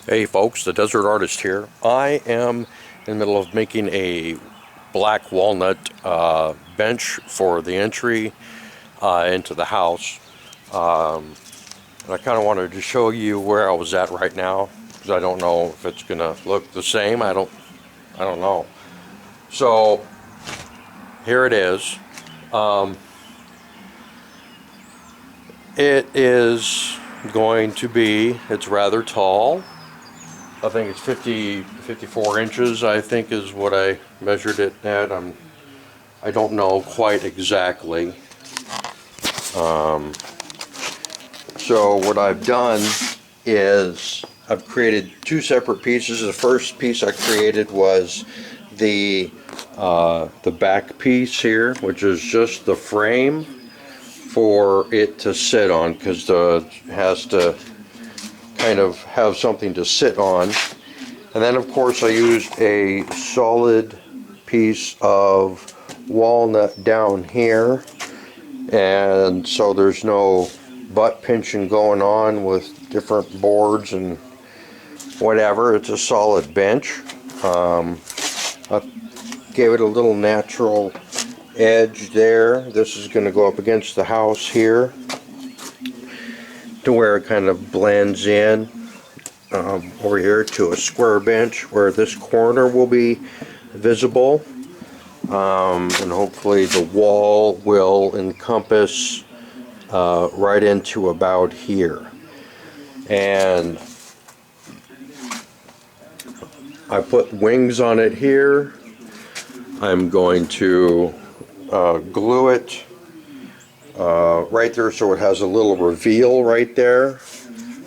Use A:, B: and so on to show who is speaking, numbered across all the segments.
A: Hey folks, the Desert Artist here. I am in the middle of making a black walnut bench for the entry into the house. And I kind of wanted to show you where I was at right now because I don't know if it's gonna look the same. I don't know. So here it is. It is going to be. It's rather tall. I think it's 54 inches, I think is what I measured it at. I don't know quite exactly. So what I've done is I've created two separate pieces. The first piece I created was the back piece here, which is just the frame for it to sit on, because it has to kind of have something to sit on. And then of course I used a solid piece of walnut down here, and so there's no butt pinching going on with different boards and whatever. It's a solid bench. I gave it a little natural edge there. This is going to go up against the house here to where it kind of blends in over here to a square bench where this corner will be visible, and hopefully the wall will encompass right into about here. And I put wings on it here. I'm going to glue it right there so it has a little reveal right there.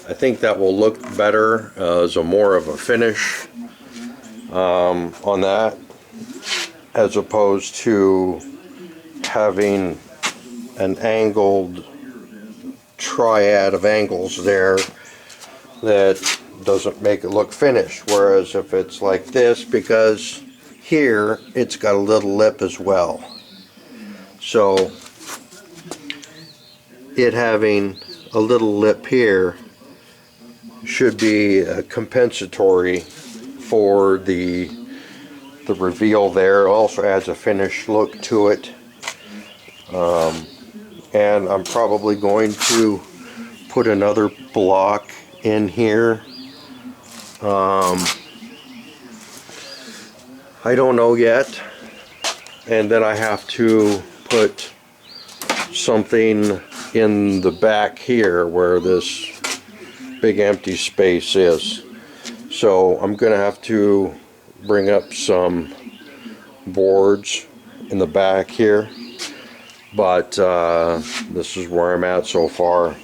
A: I think that will look better as more of a finish on that, as opposed to having an angled triad of angles there that doesn't make it look finished. Whereas if it's like this, because here it's got a little lip as well, so it having a little lip here should be compensatory for the reveal there. It also adds a finished look to it. And I'm probably going to put another block in here. I don't know yet. And then I have to put something in the back here where this big empty space is. So I'm gonna have to bring up some boards in the back here, but this is where I'm at so far.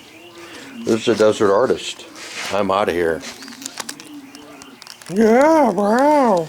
A: This is a Desert Artist. I'm out of here. Yeah, wow.